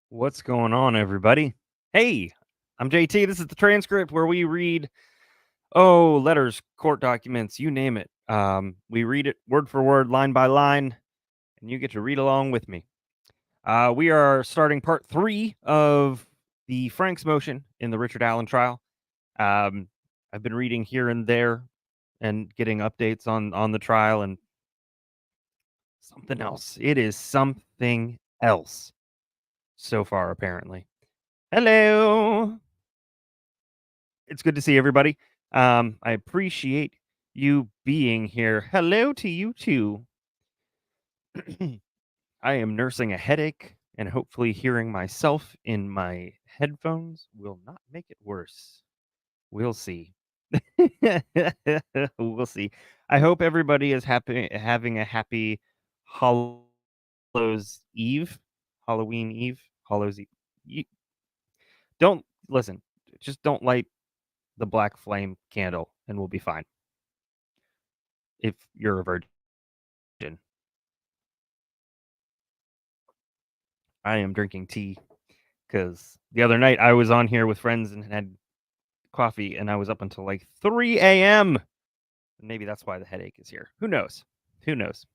What's going on, everybody? Hey, I'm JT. This is the Transcript, where we read, letters, court documents, you name it. We read it word for word, line by line, and you get to read along with me. We are starting part 3 of the Frank's motion in the Richard Allen trial. I've been reading here and there and getting updates on the trial, and something else. It is something else so far, apparently. Hello. It's good to see everybody. I appreciate you being here. Hello to you too. I am nursing a headache, and hopefully hearing myself in my headphones will not make it worse. We'll see. We'll see. I hope everybody is having a happy Halloween Eve. Hallows Eve. Don't listen. Just don't light the black flame candle, and we'll be fine. If you're a virgin. I am drinking tea because the other night I was on here with friends and had coffee, and I was up until like 3 a.m. Maybe that's why the headache is here. Who knows? Who knows?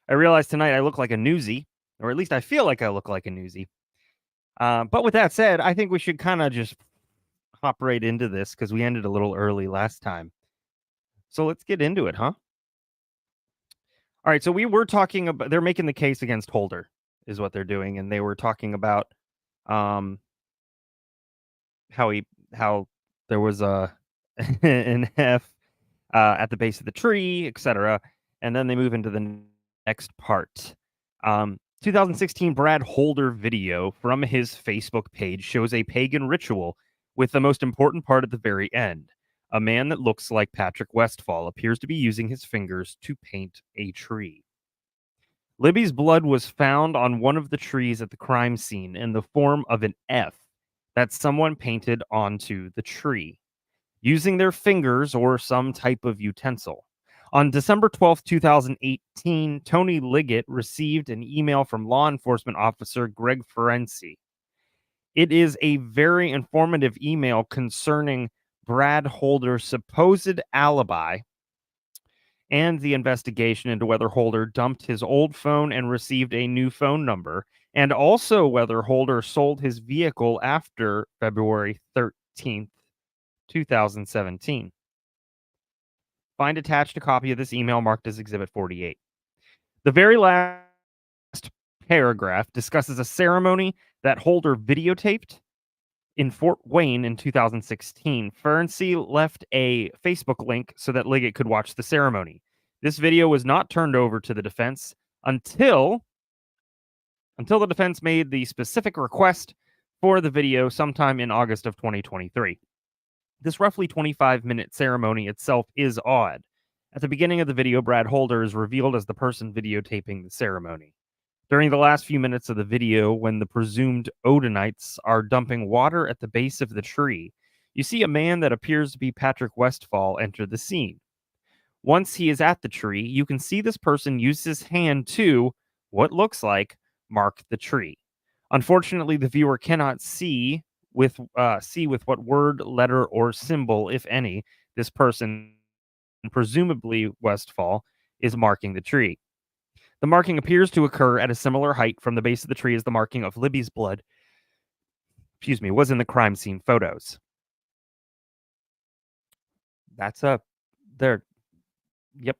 I realized tonight I look like a newsie, or at least I feel like I look like a newsie. But with that said, I think we should kind of just hop right into this because we ended a little early last time. So let's get into it, huh? All right, so we were talking about, they're making the case against Holder is what they're doing, and they were talking about how there was an F at the base of the tree, etc. And then they move into the next part. 2016 Brad Holder video from his Facebook page shows a pagan ritual with the most important part at the very end. A man that looks like Patrick Westphal appears to be using his fingers to paint a tree. Libby's blood was found on one of the trees at the crime scene in the form of an F that someone painted onto the tree. using their fingers or some type of utensil. On December 12th, 2018, Tony Liggett received an email from law enforcement officer Greg Ferenczi. It is a very informative email concerning Brad Holder's supposed alibi and the investigation into whether Holder dumped his old phone and received a new phone number, and also whether Holder sold his vehicle after February 13th, 2017. Find attached a copy of this email marked as Exhibit 48. The very last paragraph discusses a ceremony that Holder videotaped in Fort Wayne in 2016. Ferenczi left a Facebook link so that Liggett could watch the ceremony. This video was not turned over to the defense until the defense made the specific request for the video sometime in August of 2023. This roughly 25-minute ceremony itself is odd. At the beginning of the video, Brad Holder is revealed as the person videotaping the ceremony. During the last few minutes of the video, when the presumed Odinites are dumping water at the base of the tree, you see a man that appears to be Patrick Westphal enter the scene. Once he is at the tree, you can see this person use his hand to, what looks like, mark the tree. Unfortunately, the viewer cannot see with what word, letter, or symbol, if any, this person, presumably Westphal, is marking the tree. The marking appears to occur at a similar height from the base of the tree as the marking of Libby's blood, was in the crime scene photos. That's there. Yep.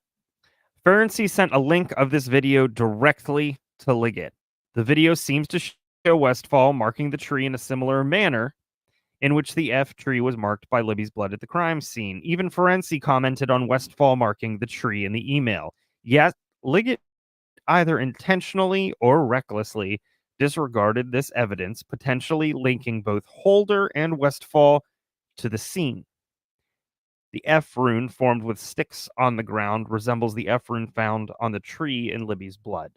Ferenczi sent a link of this video directly to Liggett. The video seems to show Westphal marking the tree in a similar manner in which the F tree was marked by Libby's blood at the crime scene. Even Ferenczi commented on Westphal marking the tree in the email. Yet, Liggett either intentionally or recklessly disregarded this evidence, potentially linking both Holder and Westphal to the scene. The F rune formed with sticks on the ground resembles the F rune found on the tree in Libby's blood.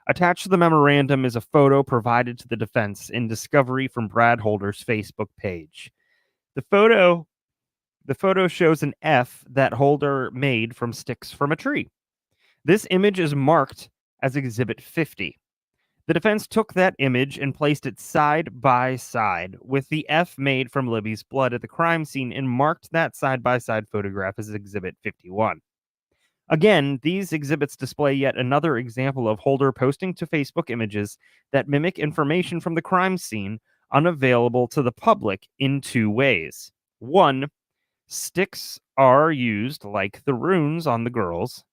Attached to the memorandum is a photo provided to the defense in discovery from Brad Holder's Facebook page. The photo shows an F that Holder made from sticks from a tree. This image is marked as Exhibit 50. The defense took that image and placed it side by side with the F made from Libby's blood at the crime scene and marked that side-by-side photograph as Exhibit 51. Again, these exhibits display yet another example of Holder posting to Facebook images that mimic information from the crime scene unavailable to the public in two ways. One, sticks are used like the runes on the girls,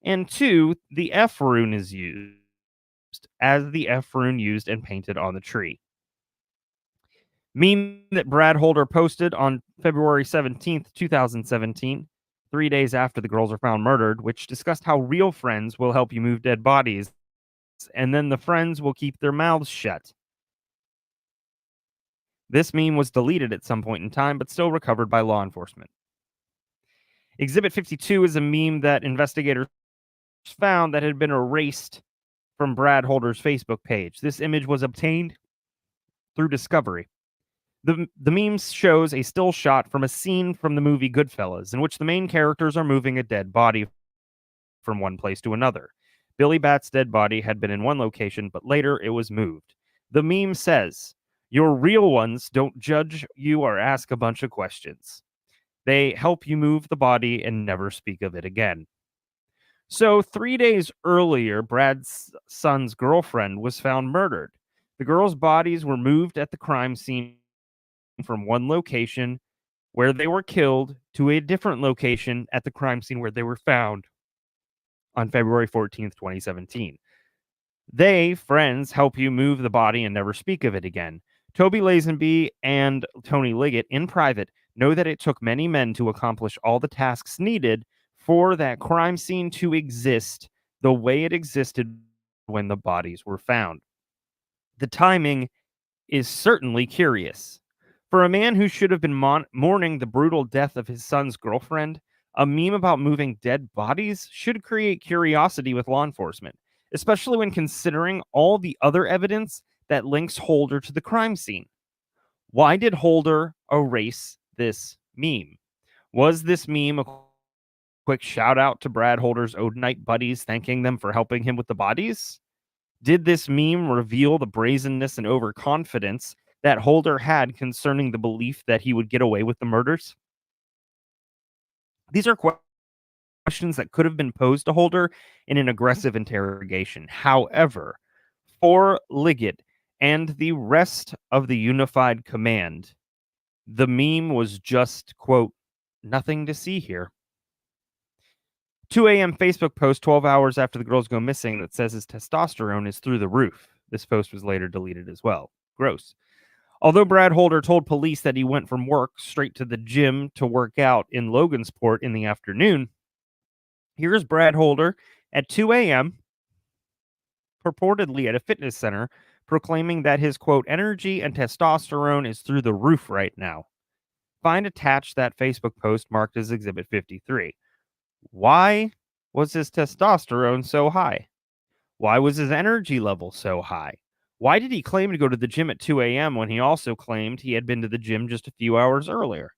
and two, the F rune is used as the F rune used and painted on the tree. Meme that Brad Holder posted on February 17th, 2017, 3 days after the girls are found murdered, which discussed how real friends will help you move dead bodies, and then the friends will keep their mouths shut. This meme was deleted at some point in time, but still recovered by law enforcement. Exhibit 52 is a meme that investigators found that had been erased from Brad Holder's Facebook page. This image was obtained through discovery. The meme shows a still shot from a scene from the movie Goodfellas, in which the main characters are moving a dead body from one place to another. Billy Bat's dead body had been in one location, but later it was moved. The meme says, "Your real ones don't judge you or ask a bunch of questions. They help you move the body and never speak of it again." So 3 days earlier, Brad's son's girlfriend was found murdered. The girls' bodies were moved at the crime scene from one location where they were killed to a different location at the crime scene where they were found on February 14th, 2017. They, friends, help you move the body and never speak of it again. Toby Lazenby and Tony Liggett, in private, know that it took many men to accomplish all the tasks needed for that crime scene to exist the way it existed when the bodies were found. The timing is certainly curious. For a man who should have been mourning the brutal death of his son's girlfriend, a meme about moving dead bodies should create curiosity with law enforcement, especially when considering all the other evidence that links Holder to the crime scene. Why did Holder erase this meme? Was this meme a quick shout out to Brad Holder's Odinite buddies thanking them for helping him with the bodies? Did this meme reveal the brazenness and overconfidence that Holder had concerning the belief that he would get away with the murders? These are questions that could have been posed to Holder in an aggressive interrogation. However, for Liggett and the rest of the unified command, the meme was just, quote, nothing to see here. 2 a.m. Facebook post 12 hours after the girls go missing that says his testosterone is through the roof. This post was later deleted as well. Gross. Although Brad Holder told police that he went from work straight to the gym to work out in Logansport in the afternoon, here's Brad Holder at 2 a.m., purportedly at a fitness center, proclaiming that his, quote, energy and testosterone is through the roof right now. Find attached that Facebook post marked as Exhibit 53. Why was his testosterone so high? Why was his energy level so high? Why did he claim to go to the gym at 2 a.m. when he also claimed he had been to the gym just a few hours earlier?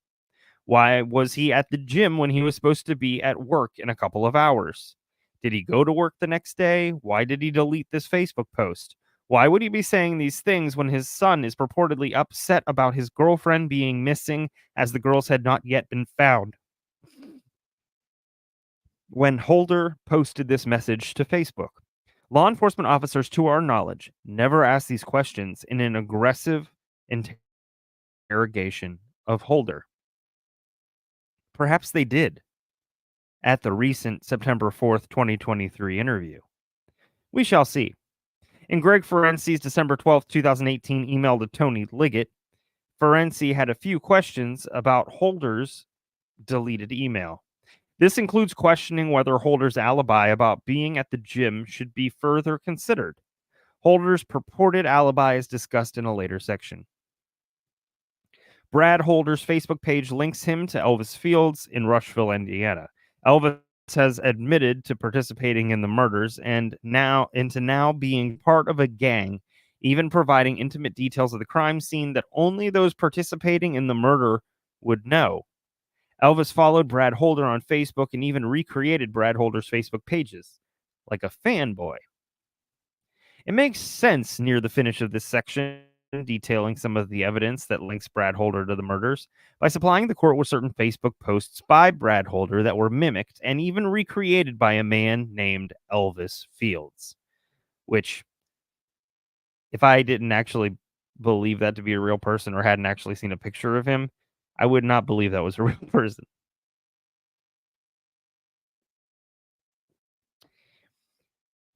Why was he at the gym when he was supposed to be at work in a couple of hours? Did he go to work the next day? Why did he delete this Facebook post? Why would he be saying these things when his son is purportedly upset about his girlfriend being missing as the girls had not yet been found? When Holder posted this message to Facebook, law enforcement officers, to our knowledge, never asked these questions in an aggressive interrogation of Holder. Perhaps they did at the recent September 4th, 2023 interview. We shall see. In Greg Ferenczi's December 12th, 2018 email to Tony Liggett, Ferenczi had a few questions about Holder's deleted email. This includes questioning whether Holder's alibi about being at the gym should be further considered. Holder's purported alibi is discussed in a later section. Brad Holder's Facebook page links him to Elvis Fields in Rushville, Indiana. Elvis has admitted to participating in the murders and now being part of a gang, even providing intimate details of the crime scene that only those participating in the murder would know. Elvis followed Brad Holder on Facebook and even recreated Brad Holder's Facebook pages, like a fanboy. It makes sense near the finish of this section, detailing some of the evidence that links Brad Holder to the murders, by supplying the court with certain Facebook posts by Brad Holder that were mimicked and even recreated by a man named Elvis Fields, which, if I didn't actually believe that to be a real person or hadn't actually seen a picture of him, I would not believe that was a real person.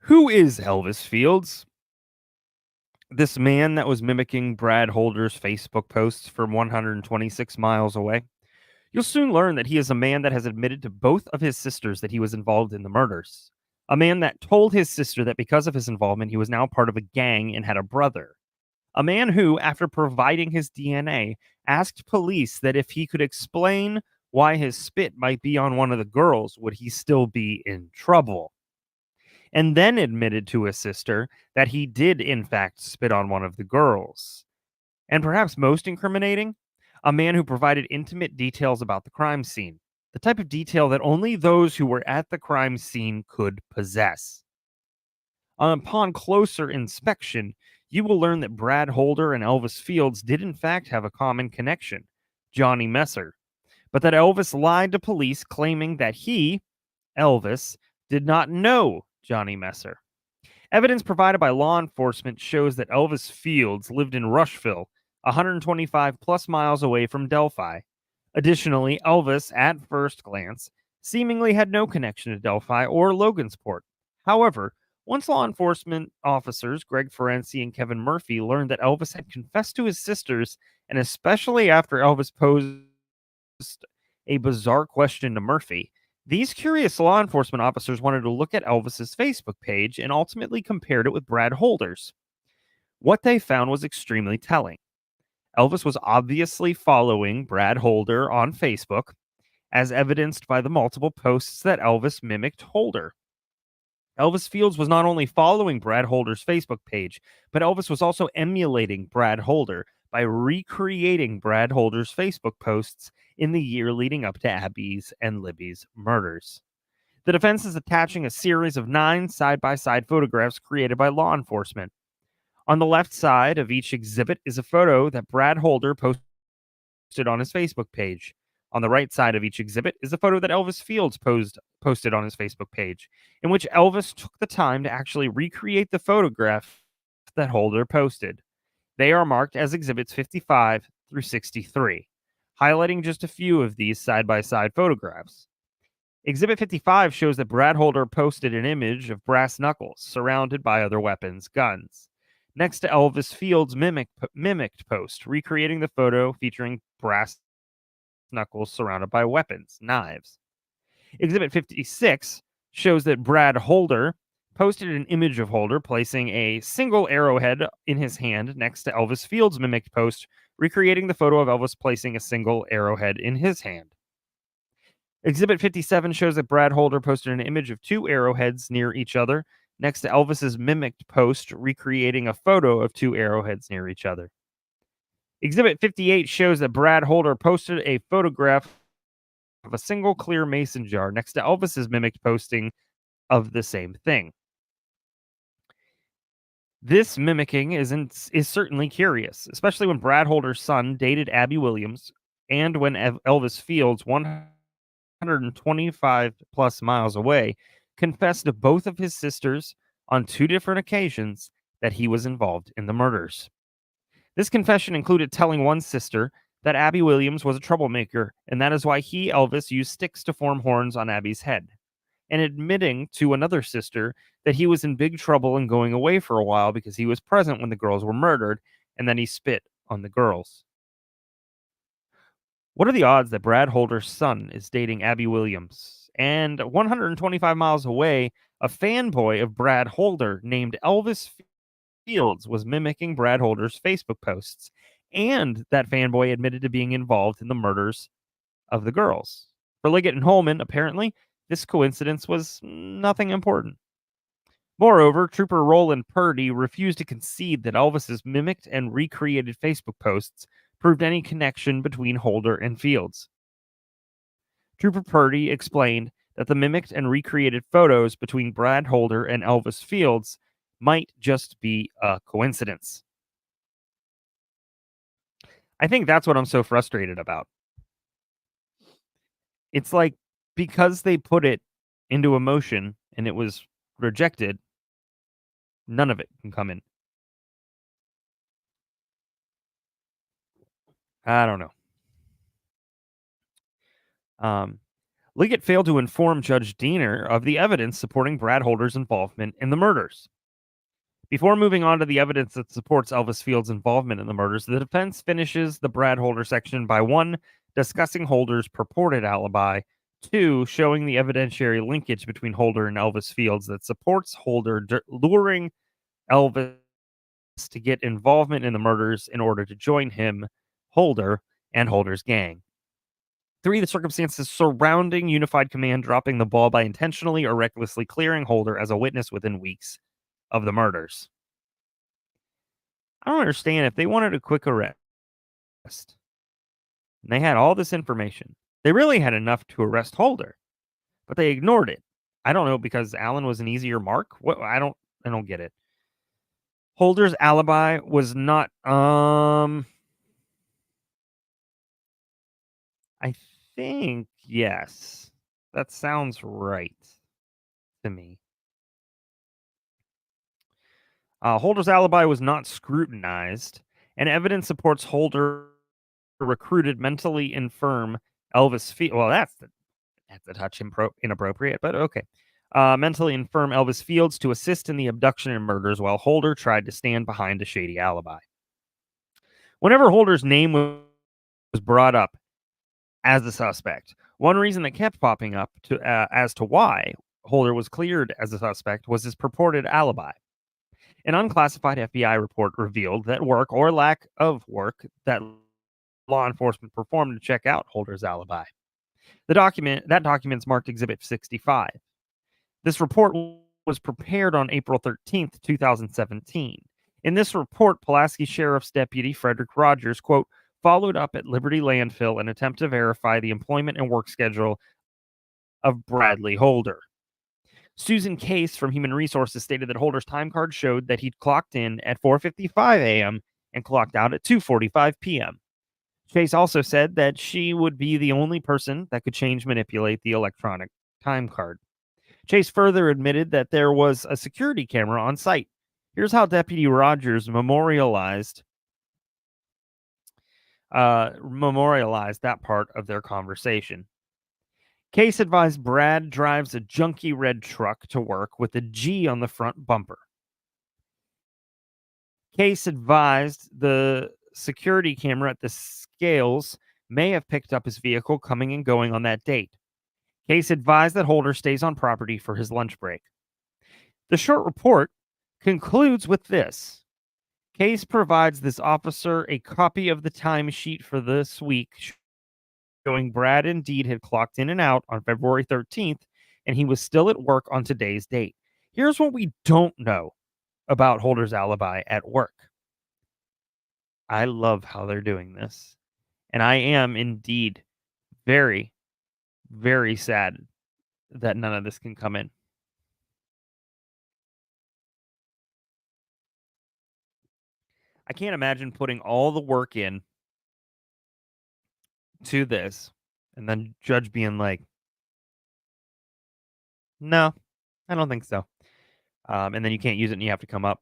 Who is Elvis Fields? This man that was mimicking Brad Holder's Facebook posts from 126 miles away? You'll soon learn that he is a man that has admitted to both of his sisters that he was involved in the murders. A man that told his sister that because of his involvement, he was now part of a gang and had a brother. A man who, after providing his DNA, asked police that if he could explain why his spit might be on one of the girls, would he still be in trouble? And then admitted to his sister that he did, in fact, spit on one of the girls. And perhaps most incriminating, a man who provided intimate details about the crime scene, the type of detail that only those who were at the crime scene could possess. Upon closer inspection, you will learn that Brad Holder and Elvis Fields did in fact have a common connection, Johnny Messer, but that Elvis lied to police claiming that he, Elvis, did not know Johnny Messer. Evidence provided by law enforcement shows that Elvis Fields lived in Rushville, 125 plus miles away from Delphi. Additionally, Elvis, at first glance, seemingly had no connection to Delphi or Logansport. However, once law enforcement officers Greg Ferenczi and Kevin Murphy learned that Elvis had confessed to his sisters, and especially after Elvis posed a bizarre question to Murphy, these curious law enforcement officers wanted to look at Elvis's Facebook page and ultimately compared it with Brad Holder's. What they found was extremely telling. Elvis was obviously following Brad Holder on Facebook, as evidenced by the multiple posts that Elvis mimicked Holder. Elvis Fields was not only following Brad Holder's Facebook page, but Elvis was also emulating Brad Holder by recreating Brad Holder's Facebook posts in the year leading up to Abby's and Libby's murders. The defense is attaching a series of 9 side by side photographs created by law enforcement. On the left side of each exhibit is a photo that Brad Holder posted on his Facebook page. On the right side of each exhibit is a photo that Elvis Fields posted on his Facebook page, in which Elvis took the time to actually recreate the photograph that Holder posted. They are marked as exhibits 55 through 63, highlighting just a few of these side by side photographs. Exhibit 55 shows that Brad Holder posted an image of brass knuckles surrounded by other weapons, guns, next to Elvis Fields' mimicked post, recreating the photo featuring brass knuckles surrounded by weapons, knives. Exhibit 56 shows that Brad Holder posted an image of Holder placing a single arrowhead in his hand next to Elvis Fields' mimicked post, recreating the photo of Elvis placing a single arrowhead in his hand. Exhibit 57 shows that Brad Holder posted an image of 2 arrowheads near each other next to Elvis's mimicked post, recreating a photo of 2 arrowheads near each other. Exhibit 58 shows that Brad Holder posted a photograph of a single clear mason jar next to Elvis's mimicked posting of the same thing. This mimicking is certainly curious, especially when Brad Holder's son dated Abby Williams and when Elvis Fields, 125 plus miles away, confessed to both of his sisters on 2 different occasions that he was involved in the murders. This confession included telling one sister that Abby Williams was a troublemaker, and that is why he, Elvis, used sticks to form horns on Abby's head, and admitting to another sister that he was in big trouble and going away for a while because he was present when the girls were murdered, and then he spit on the girls. What are the odds that Brad Holder's son is dating Abby Williams? And 125 miles away, a fanboy of Brad Holder named Elvis Fields was mimicking Brad Holder's Facebook posts, and that fanboy admitted to being involved in the murders of the girls. For Liggett and Holman, apparently, this coincidence was nothing important. Moreover, Trooper Roland Purdy refused to concede that Elvis's mimicked and recreated Facebook posts proved any connection between Holder and Fields. Trooper Purdy explained that the mimicked and recreated photos between Brad Holder and Elvis Fields might just be a coincidence. I think that's what I'm so frustrated about. It's like, because they put it into a motion and it was rejected, none of it can come in. I don't know. Liggett failed to inform Judge Diener of the evidence supporting Brad Holder's involvement in the murders. Before moving on to the evidence that supports Elvis Fields' involvement in the murders, the defense finishes the Brad Holder section by 1, discussing Holder's purported alibi, 2, showing the evidentiary linkage between Holder and Elvis Fields that supports Holder luring Elvis to get involvement in the murders in order to join him, Holder, and Holder's gang. 3, the circumstances surrounding Unified Command dropping the ball by intentionally or recklessly clearing Holder as a witness within weeks of the murders. I don't understand. If they wanted a quick arrest and they had all this information, they really had enough to arrest Holder, but they ignored it. I don't know, because Allen was an easier mark. What? I don't get it. Holder's alibi was not I think, yes. That sounds right to me. Holder's alibi was not scrutinized, and evidence supports Holder recruited mentally infirm Elvis Fields. Well, that's a touch inappropriate, but okay. Mentally infirm Elvis Fields to assist in the abduction and murders, while Holder tried to stand behind a shady alibi. Whenever Holder's name was brought up as a suspect, one reason that kept popping up as to why Holder was cleared as a suspect was his purported alibi. An unclassified FBI report revealed that work or lack of work that law enforcement performed to check out Holder's alibi. That document's marked Exhibit 65. This report was prepared on April 13th, 2017. In this report, Pulaski Sheriff's Deputy Frederick Rogers, quote, followed up at Liberty Landfill in an attempt to verify the employment and work schedule of Bradley Holder. Susan Case from Human Resources stated that Holder's time card showed that he'd clocked in at 4:55 a.m. and clocked out at 2:45 p.m. Chase also said that she would be the only person that could manipulate the electronic time card. Chase further admitted that there was a security camera on site. Here's how Deputy Rogers memorialized that part of their conversation. Case advised Brad drives a junky red truck to work with a G on the front bumper. Case advised the security camera at the scales may have picked up his vehicle coming and going on that date. Case advised that Holder stays on property for his lunch break. The short report concludes with this. Case provides this officer a copy of the timesheet for this week, showing Brad indeed had clocked in and out on February 13th, and he was still at work on today's date. Here's what we don't know about Holder's alibi at work. I love how they're doing this. And I am indeed very, very sad that none of this can come in. I can't imagine putting all the work in to this and then judge being like, no, I don't think so. And then you can't use it and you have to come up.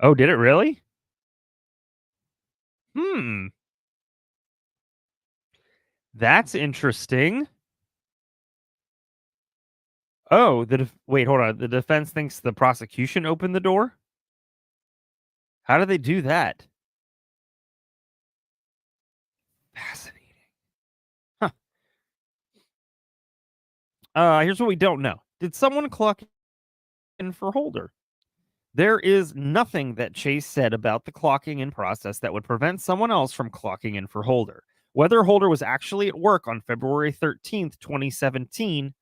Oh, did it really? That's interesting. Oh, wait, hold on. The defense thinks the prosecution opened the door? How do they do that? Fascinating. Huh. Here's what we don't know. Did someone clock in for Holder? There is nothing that Chase said about the clocking in process that would prevent someone else from clocking in for Holder. Whether Holder was actually at work on February 13th, 2017.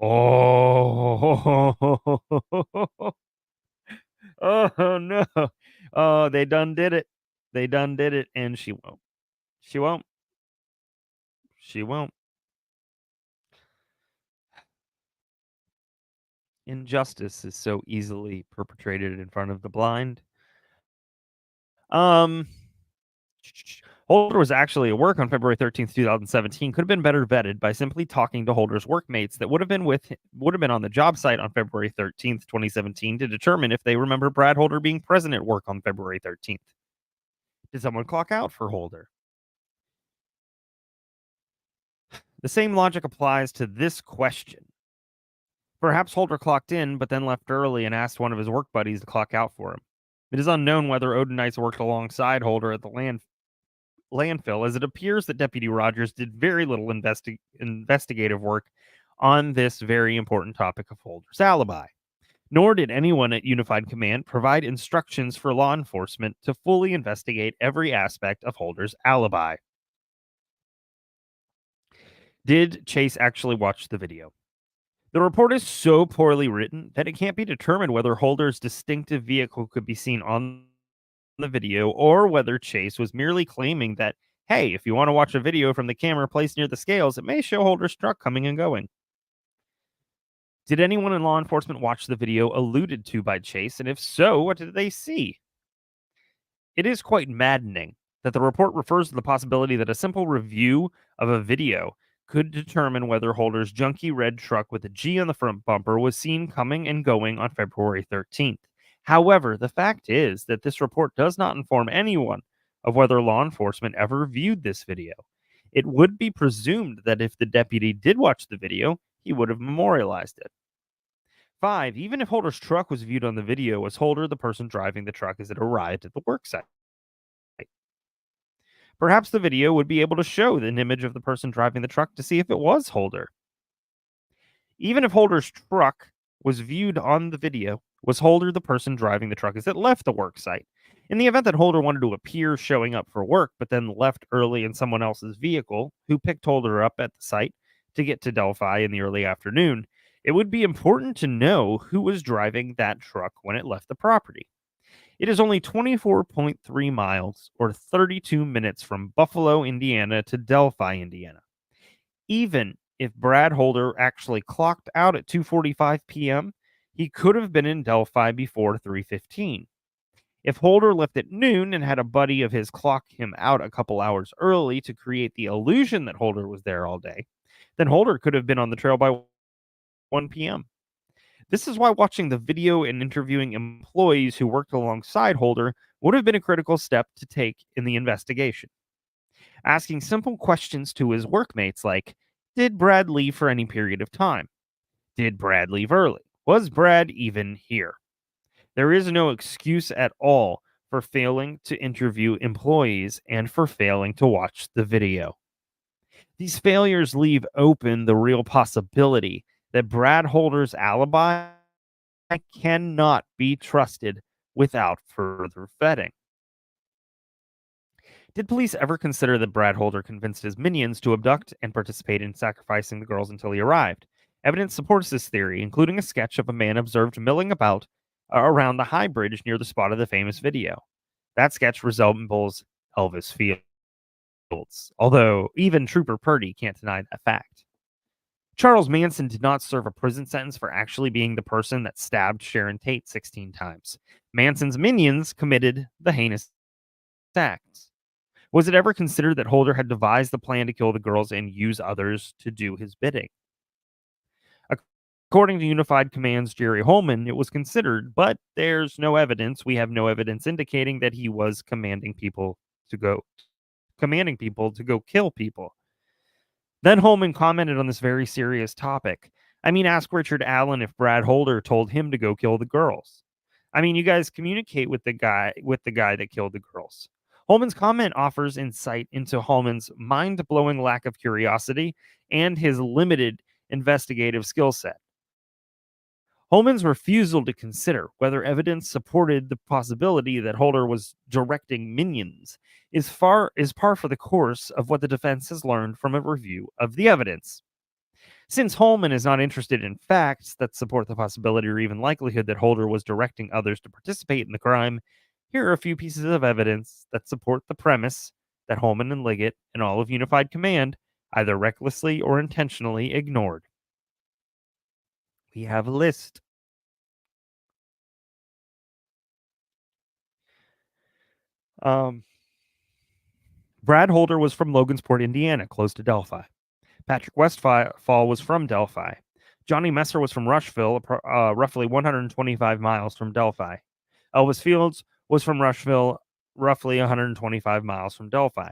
Oh, oh no. Oh, they done did it. They done did it, and she won't. She won't. She won't. Injustice is so easily perpetrated in front of the blind. Holder was actually at work on February 13th, 2017. Could have been better vetted by simply talking to Holder's workmates that would have been on the job site on February 13th, 2017 to determine if they remember Brad Holder being present at work on February 13th. Did someone clock out for Holder? The same logic applies to this question. Perhaps Holder clocked in, but then left early and asked one of his work buddies to clock out for him. It is unknown whether Odinites worked alongside Holder at the landfill, as it appears that Deputy Rogers did very little investigative work on this very important topic of Holder's alibi. Nor did anyone at Unified Command provide instructions for law enforcement to fully investigate every aspect of Holder's alibi. Did Chase actually watch the video? The report is so poorly written that it can't be determined whether Holder's distinctive vehicle could be seen on the video or whether Chase was merely claiming that, hey, if you want to watch a video from the camera placed near the scales, it may show Holder's truck coming and going. Did anyone in law enforcement watch the video alluded to by Chase? And if so, what did they see? It is quite maddening that the report refers to the possibility that a simple review of a video could determine whether Holder's junky red truck with a G on the front bumper was seen coming and going on February 13th. However, the fact is that this report does not inform anyone of whether law enforcement ever viewed this video. It would be presumed that if the deputy did watch the video, he would have memorialized it. 5. Even if Holder's truck was viewed on the video, was Holder the person driving the truck as it arrived at the worksite? Perhaps the video would be able to show an image of the person driving the truck to see if it was Holder. Even if Holder's truck was viewed on the video, was Holder the person driving the truck as it left the work site? In the event that Holder wanted to appear showing up for work, but then left early in someone else's vehicle, who picked Holder up at the site to get to Delphi in the early afternoon, it would be important to know who was driving that truck when it left the property. It is only 24.3 miles or 32 minutes from Buffalo, Indiana to Delphi, Indiana. Even if Brad Holder actually clocked out at 2:45 p.m., he could have been in Delphi before 3:15. If Holder left at noon and had a buddy of his clock him out a couple hours early to create the illusion that Holder was there all day, then Holder could have been on the trail by 1 p.m. This is why watching the video and interviewing employees who worked alongside Holder would have been a critical step to take in the investigation. Asking simple questions to his workmates like, did Brad leave for any period of time? Did Brad leave early? Was Brad even here? There is no excuse at all for failing to interview employees and for failing to watch the video. These failures leave open the real possibility that Brad Holder's alibi cannot be trusted without further vetting. Did police ever consider that Brad Holder convinced his minions to abduct and participate in sacrificing the girls until he arrived? Evidence supports this theory, including a sketch of a man observed milling about around the high bridge near the spot of the famous video. That sketch resembles Elvis Fields, although even Trooper Purdy can't deny that fact. Charles Manson did not serve a prison sentence for actually being the person that stabbed Sharon Tate 16 times. Manson's minions committed the heinous acts. Was it ever considered that Holder had devised the plan to kill the girls and use others to do his bidding? According to Unified Command's Jerry Holman, it was considered, but there's no evidence. We have no evidence indicating that he was commanding people to go kill people. Then Holman commented on this very serious topic. Ask Richard Allen if Brad Holder told him to go kill the girls. You guys communicate with the guy that killed the girls. Holman's comment offers insight into Holman's mind-blowing lack of curiosity and his limited investigative skill set. Holman's refusal to consider whether evidence supported the possibility that Holder was directing minions is par for the course of what the defense has learned from a review of the evidence. Since Holman is not interested in facts that support the possibility or even likelihood that Holder was directing others to participate in the crime, here are a few pieces of evidence that support the premise that Holman and Liggett and all of Unified Command either recklessly or intentionally ignored. We have a list. Brad Holder was from Logansport, Indiana, close to Delphi. Patrick Westfall was from Delphi. Johnny Messer was from Rushville, roughly 125 miles from Delphi. Elvis Fields was from Rushville, roughly 125 miles from Delphi.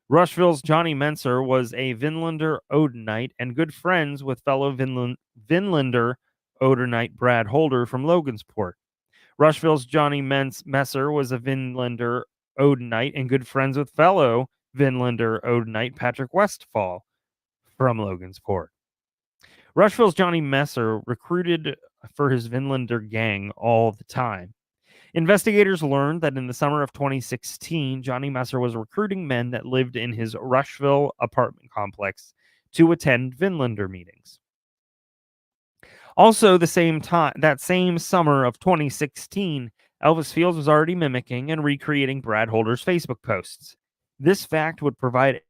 Rushville's Johnny Messer was a Vinlander Odinite and good friends with fellow Vinlander Odinite Brad Holder from Logansport. Rushville's Johnny Messer was a Vinlander Odinite and good friends with fellow Vinlander Odinite Patrick Westfall from Logansport. Rushville's Johnny Messer recruited for his Vinlander gang all the time. Investigators learned that in the summer of 2016, Johnny Messer was recruiting men that lived in his Rushville apartment complex to attend Vinlander meetings. Also, that same summer of 2016, Elvis Fields was already mimicking and recreating Brad Holder's Facebook posts. This fact would provide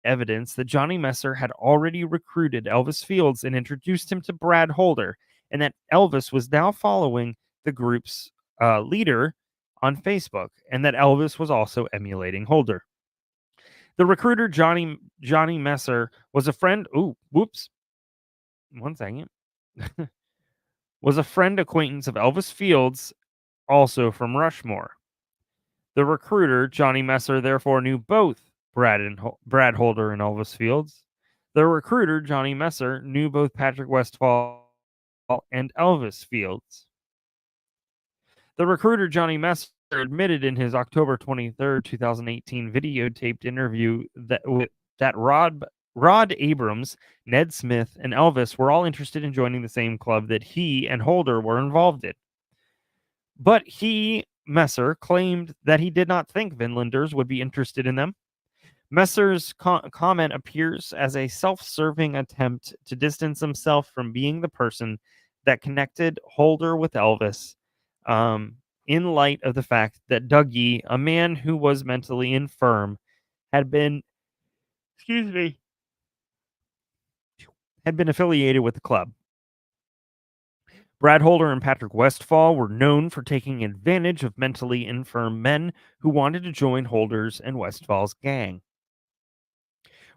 evidence that Johnny Messer had already recruited Elvis Fields and introduced him to Brad Holder, and that Elvis was now following the group's leader on Facebook, and that Elvis was also emulating Holder. The recruiter Johnny Messer was a friend. Was a friend acquaintance of Elvis Fields, also from Rushmore. The recruiter Johnny Messer therefore knew both Brad Holder and Elvis Fields. The recruiter Johnny Messer knew both Patrick Westfall and Elvis Fields. The recruiter Johnny Messer admitted in his October 23, 2018 videotaped interview that Rod Abrams, Ned Smith, and Elvis were all interested in joining the same club that he and Holder were involved in. But Messer, claimed that he did not think Vinlanders would be interested in them. Messer's comment appears as a self serving attempt to distance himself from being the person that connected Holder with Elvis, in light of the fact that Dougie, a man who was mentally infirm, had been, excuse me, had been affiliated with the club. Brad Holder and Patrick Westfall were known for taking advantage of mentally infirm men who wanted to join Holder's and Westfall's gang.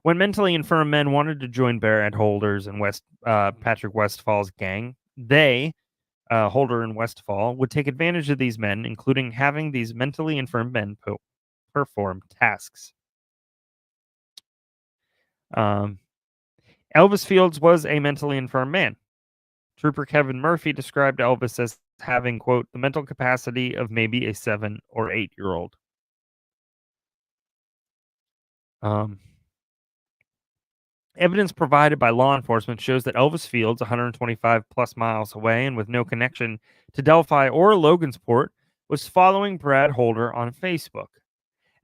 When mentally infirm men wanted to join Brad Holder's and Patrick Westfall's gang, Holder and Westfall, would take advantage of these men, including having these mentally infirm men perform tasks. Um, Elvis Fields was a mentally infirm man. Trooper Kevin Murphy described Elvis as having, quote, the mental capacity of maybe a 7 or 8-year-old. Um, Evidence provided by law enforcement shows that Elvis Fields, 125 plus miles away and with no connection to Delphi or Logansport, was following Brad Holder on Facebook.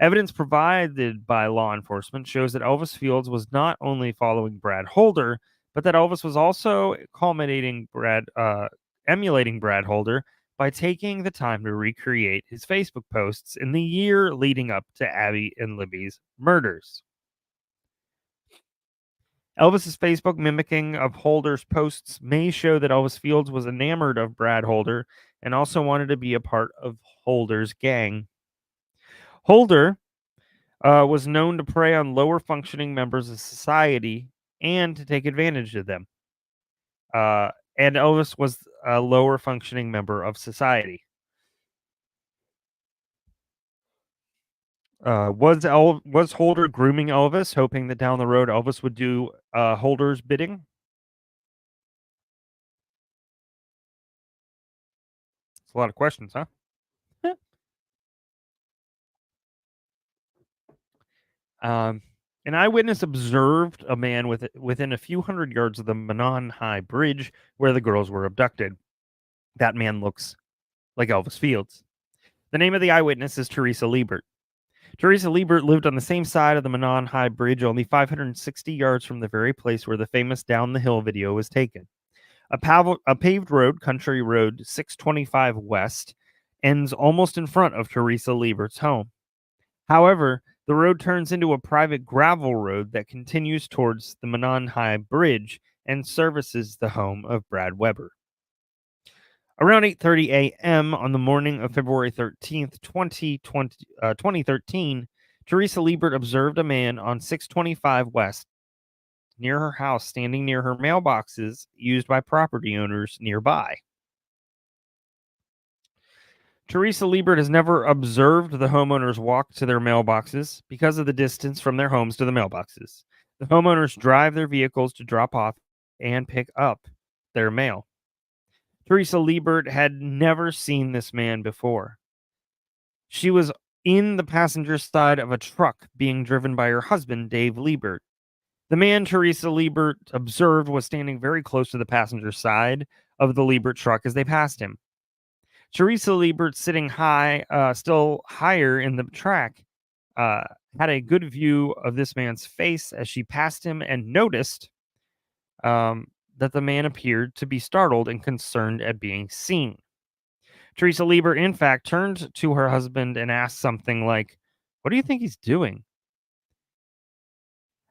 Evidence provided by law enforcement shows that Elvis Fields was not only following Brad Holder, but that Elvis was also emulating Brad Holder by taking the time to recreate his Facebook posts in the year leading up to Abby and Libby's murders. Elvis's Facebook mimicking of Holder's posts may show that Elvis Fields was enamored of Brad Holder and also wanted to be a part of Holder's gang. Holder was known to prey on lower functioning members of society and to take advantage of them. And Elvis was a lower functioning member of society. Was Holder grooming Elvis, hoping that down the road Elvis would do Holder's bidding? It's a lot of questions, huh? Um, an eyewitness observed a man within a few hundred yards of the Manon High Bridge where the girls were abducted. That man looks like Elvis Fields. The name of the eyewitness is Teresa Liebert. Teresa Liebert lived on the same side of the Manon High Bridge, only 560 yards from the very place where the famous Down the Hill video was taken. A paved road, Country Road 625 West, ends almost in front of Teresa Liebert's home. However, the road turns into a private gravel road that continues towards the Manon High Bridge and services the home of Brad Weber. Around 8:30 a.m. on the morning of February 13th, 2013, Teresa Liebert observed a man on 625 West near her house standing near her mailboxes used by property owners nearby. Teresa Liebert has never observed the homeowners walk to their mailboxes because of the distance from their homes to the mailboxes. The homeowners drive their vehicles to drop off and pick up their mail. Teresa Liebert had never seen this man before. She was in the passenger side of a truck being driven by her husband, Dave Liebert. The man Teresa Liebert observed was standing very close to the passenger side of the Liebert truck as they passed him. Teresa Liebert, sitting still higher in the track, had a good view of this man's face as she passed him and noticed that the man appeared to be startled and concerned at being seen. Teresa Liebert, in fact, turned to her husband and asked something like, "What do you think he's doing?"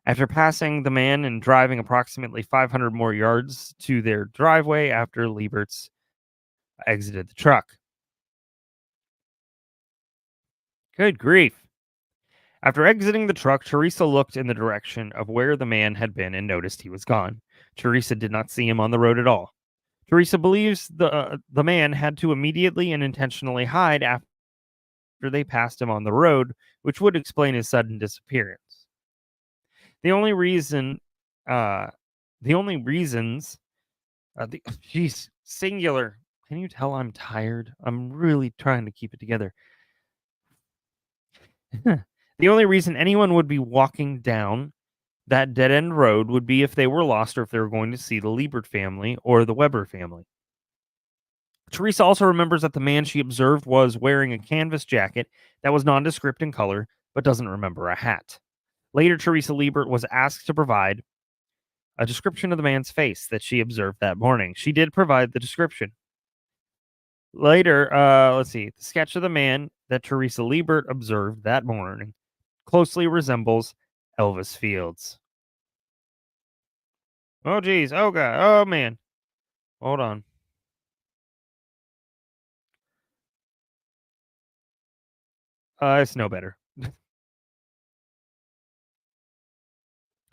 After passing the man and driving approximately 500 more yards to their driveway after Liebert's exited the truck. Good grief. After exiting the truck, Teresa looked in the direction of where the man had been and noticed he was gone. Teresa did not see him on the road at all. Teresa believes the man had to immediately and intentionally hide after they passed him on the road, which would explain his sudden disappearance. The only reason, the only reasons, geez, singular. Can you tell I'm tired? I'm really trying to keep it together. The only reason anyone would be walking down that dead end road would be if they were lost or if they were going to see the Liebert family or the Weber family. Teresa also remembers that the man she observed was wearing a canvas jacket that was nondescript in color, but doesn't remember a hat. Later, Teresa Liebert was asked to provide a description of the man's face that she observed that morning. She did provide the description. Later, let's see, the sketch of the man that Teresa Liebert observed that morning closely resembles Elvis Fields. Oh, geez. Oh, God. Oh, man. Hold on. It's no better.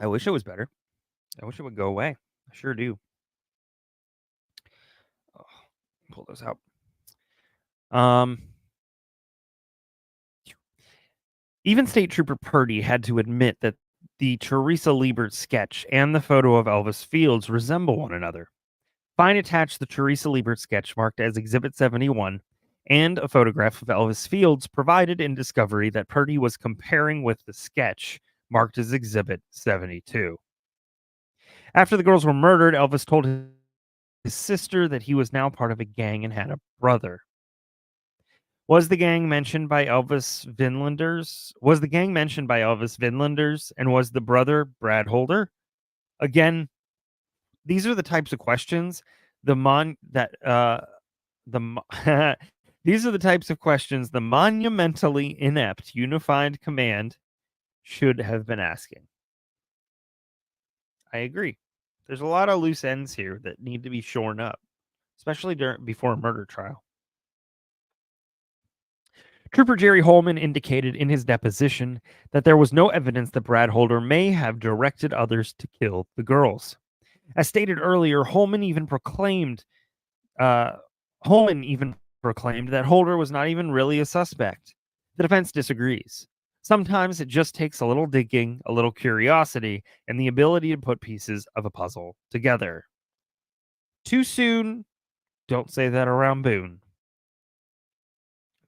I wish it was better. I wish it would go away. I sure do. Oh, pull those out. Um, Even State Trooper Purdy had to admit that the Teresa Liebert sketch and the photo of Elvis Fields resemble one another. Find attached the Teresa Liebert sketch marked as Exhibit 71 and a photograph of Elvis Fields provided in discovery that Purdy was comparing with the sketch marked as Exhibit 72. After the girls were murdered, Elvis told his sister that he was now part of a gang and had a brother. Was the gang mentioned by Elvis Vinlanders? Was the gang mentioned by Elvis Vinlanders and was the brother Brad Holder? Again, these are the types of questions the mon that the mo- these are the types of questions the monumentally inept unified command should have been asking. I agree. There's a lot of loose ends here that need to be shorn up, especially before a murder trial. Trooper Jerry Holman indicated in his deposition that there was no evidence that Brad Holder may have directed others to kill the girls. As stated earlier, uh, Holman even proclaimed that Holder was not even really a suspect. The defense disagrees. Sometimes it just takes a little digging, a little curiosity, and the ability to put pieces of a puzzle together. Too soon? Don't say that around Boone.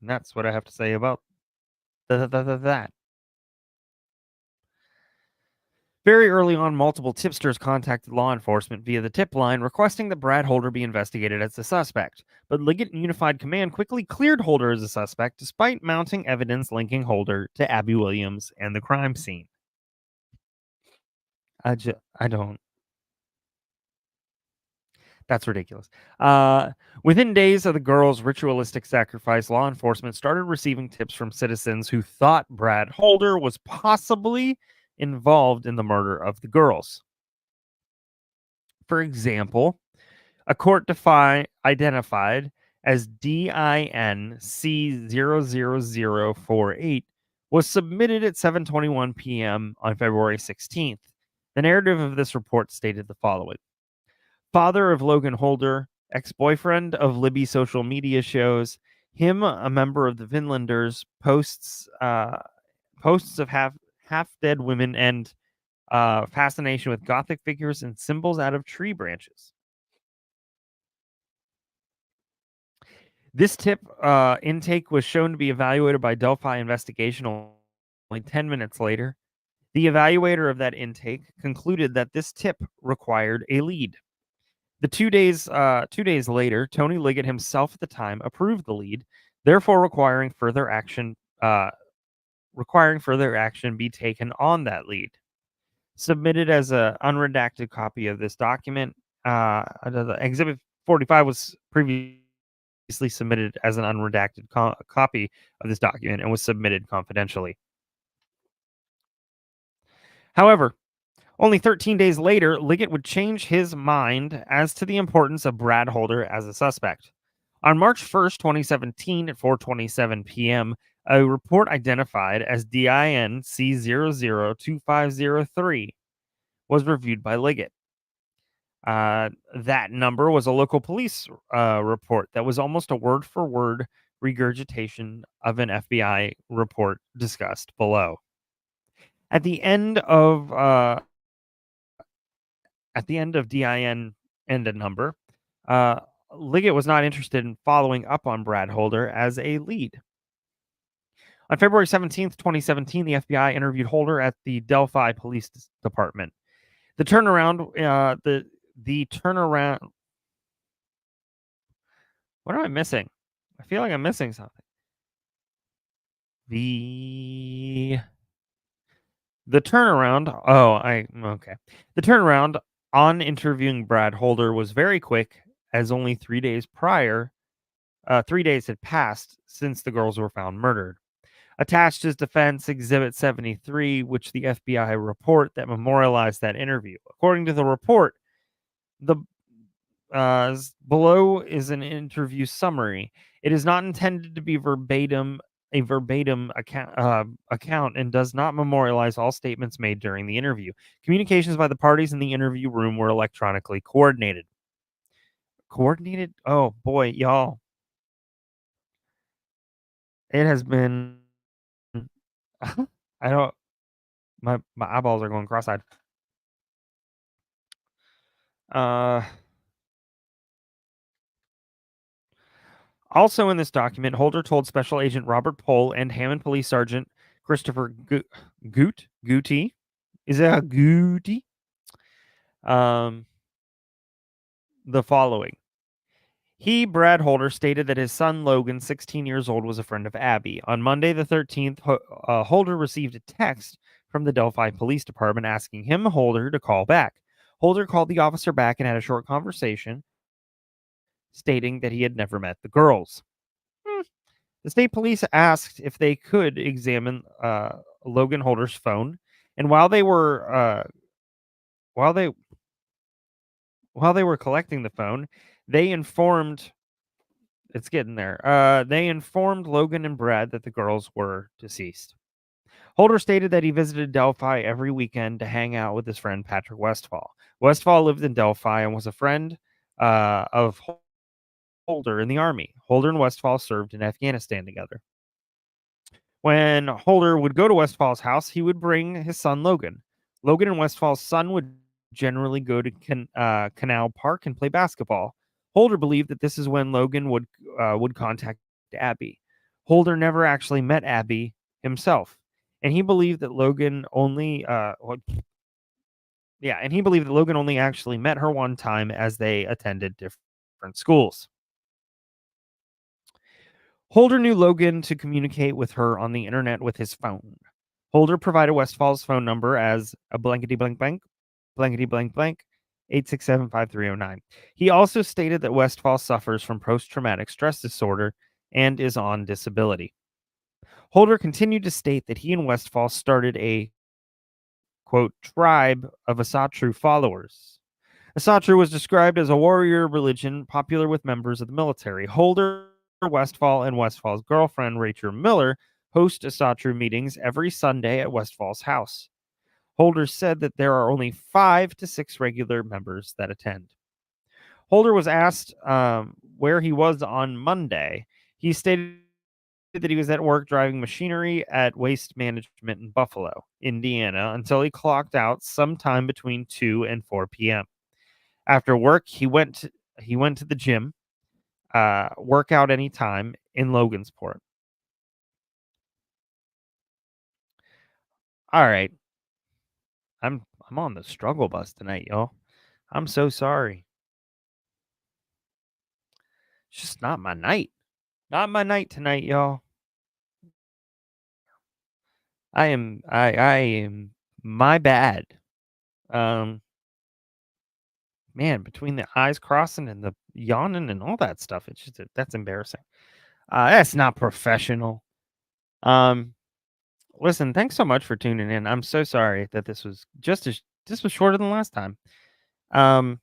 And that's what I have to say about that. Very early on, multiple tipsters contacted law enforcement via the tip line requesting that Brad Holder be investigated as a suspect. But Liggett Unified Command quickly cleared Holder as a suspect despite mounting evidence linking Holder to Abby Williams and the crime scene. I don't. That's ridiculous. Uh, Within days of the girls' ritualistic sacrifice, law enforcement started receiving tips from citizens who thought Brad Holder was possibly involved in the murder of the girls. For example, a court identified as DINC00048 was submitted at 7:21 p.m. on February 16th. The narrative of this report stated the following: Father of Logan Holder, ex-boyfriend of Libby social media shows, him a member of the Vinlanders, posts of half dead women and fascination with gothic figures and symbols out of tree branches. This tip intake was shown to be evaluated by Delphi Investigation only 10 minutes later. The evaluator of that intake concluded that this tip required a lead. The 2 days later, Tony Liggett himself at the time approved the lead, therefore requiring further action be taken on that lead. Submitted as an unredacted copy of this document, Exhibit 45 was previously submitted as an unredacted copy of this document and was submitted confidentially. However, only 13 days later, Liggett would change his mind as to the importance of Brad Holder as a suspect. On March 1st, 2017, at 4:27 p.m., a report identified as DIN C002503 was reviewed by Liggett. That number was a local police report that was almost a word for word regurgitation of an FBI report discussed below. At the end of DIN and a number, uh, Liggett was not interested in following up on Brad Holder as a lead. On February 17th, 2017, the FBI interviewed Holder at the Delphi Police Department. The turnaround. What am I missing? I feel like I'm missing something. The The turnaround okay. The turnaround on interviewing Brad Holder was very quick, as only 3 days had passed since the girls were found murdered. Attached is Defense Exhibit 73, which the FBI report that memorialized that interview. According to the report, the below is an interview summary. It is not intended to be a verbatim account and does not memorialize all statements made during the interview. Communications by the parties in the interview room were electronically coordinated. Coordinated? Oh boy, y'all. It has been I don't my eyeballs are going cross-eyed. Uh Also in this document, Holder told Special Agent Robert Pohl and Hammond Police Sergeant Christopher Gooty, is that a Gooty? Um, the following. He, Brad Holder, stated that his son Logan, 16 years old, was a friend of Abby. On Monday the 13th, Holder received a text from the Delphi Police Department asking him, Holder, to call back. Holder called the officer back and had a short conversation, stating that he had never met the girls. The state police asked if they could examine Logan Holder's phone, and while they while they were collecting the phone, they informed it's getting there. They informed Logan and Brad that the girls were deceased. Holder stated that he visited Delphi every weekend to hang out with his friend Patrick Westfall. Westfall lived in Delphi and was a friend of Holder in the army. Holder and Westfall served in Afghanistan together. When Holder would go to Westfall's house, he would bring his son Logan. Logan and Westfall's son would generally go to Canal Park and play basketball. Holder believed that this is when Logan would contact Abby. Holder never actually met Abby himself, and he believed that Logan only actually met her one time as they attended different schools. Holder knew Logan to communicate with her on the internet with his phone. Holder provided Westfall's phone number as a blankety blank blank, blankety blank blank, 867-5309. He also stated that Westfall suffers from post-traumatic stress disorder and is on disability. Holder continued to state that he and Westfall started a, quote, tribe of Asatru followers. Asatru was described as a warrior religion popular with members of the military. Holder, Westfall, and Westfall's girlfriend, Rachel Miller, host Asatru meetings every Sunday at Westfall's house. Holder said that there are only 5 to 6 regular members that attend. Holder was asked where he was on Monday. He stated that he was at work driving machinery at Waste Management in Buffalo, Indiana, until he clocked out sometime between 2 and 4 p.m. After work, he went to the gym, workout anytime in Logansport. All right. I'm on the struggle bus tonight, y'all. I'm so sorry. It's just not my night. Not my night tonight, y'all. I am my bad. Um Man, between the eyes crossing and the yawning and all that stuff, it's just that's embarrassing. That's not professional. Um Listen, thanks so much for tuning in. I'm so sorry that this was shorter than last time. Um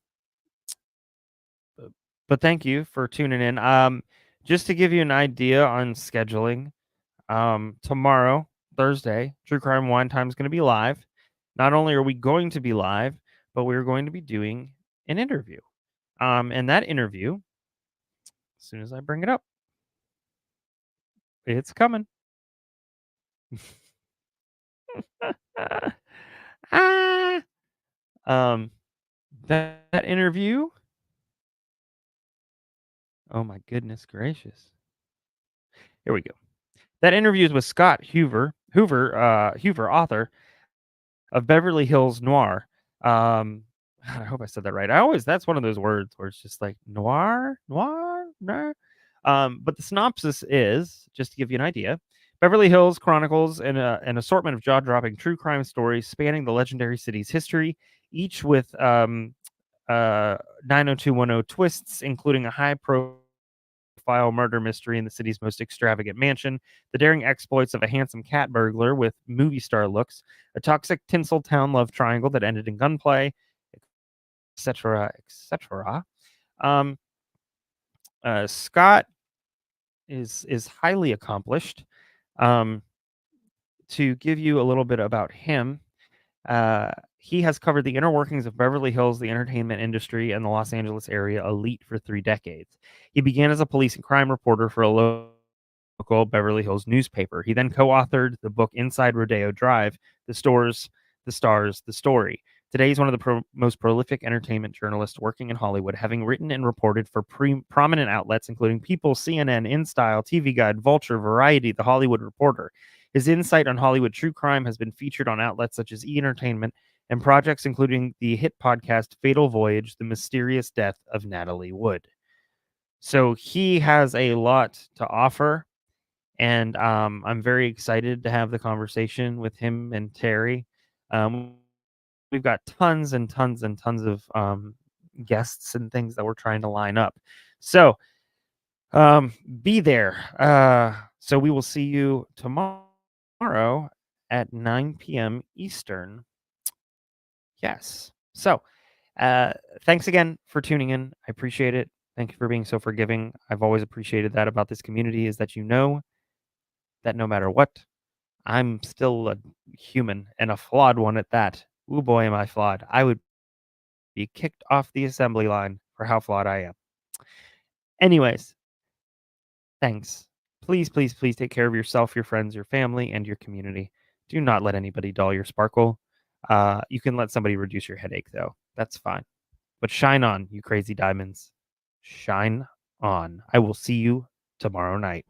but thank you for tuning in. Just to give you an idea on scheduling, tomorrow, Thursday, True Crime Wine Time is going to be live. Not only are we going to be live, but we're going to be doing an interview. And that interview, as soon as I bring it up, it's coming. Ah, um, that interview. Oh my goodness gracious! Here we go. That interview is with Scott Hoover, author of Beverly Hills Noir. I hope I said that right. That's one of those words where it's just like noir. But the synopsis is, just to give you an idea, Beverly Hills chronicles an assortment of jaw-dropping true crime stories spanning the legendary city's history, each with 90210 twists, including a high-profile murder mystery in the city's most extravagant mansion, the daring exploits of a handsome cat burglar with movie star looks, a toxic Tinseltown love triangle that ended in gunplay, etc., etc. Um, Scott is highly accomplished. Um, to give you a little bit about him, he has covered the inner workings of Beverly Hills, the entertainment industry, and the Los Angeles area elite for 3 decades. He began as a police and crime reporter for a local Beverly Hills newspaper. He then co-authored the book Inside Rodeo Drive, The Stars, The Story. Today, he's one of the most prolific entertainment journalists working in Hollywood, having written and reported for prominent outlets including People, CNN, InStyle, TV Guide, Vulture, Variety, The Hollywood Reporter. His insight on Hollywood true crime has been featured on outlets such as E! Entertainment and projects including the hit podcast Fatal Voyage, The Mysterious Death of Natalie Wood. So he has a lot to offer, and I'm very excited to have the conversation with him and Terry. We've got tons and tons and tons of guests and things that we're trying to line up. So be there. So we will see you tomorrow at 9 p.m. Eastern. Yes. So thanks again for tuning in. I appreciate it. Thank you for being so forgiving. I've always appreciated that about this community, is that you know that no matter what, I'm still a human, and a flawed one at that. Ooh boy, am I flawed. I would be kicked off the assembly line for how flawed I am. Anyways, thanks. Please, please, please take care of yourself, your friends, your family, and your community. Do not let anybody dull your sparkle. You can let somebody reduce your headache, though. That's fine. But shine on, you crazy diamonds. Shine on. I will see you tomorrow night.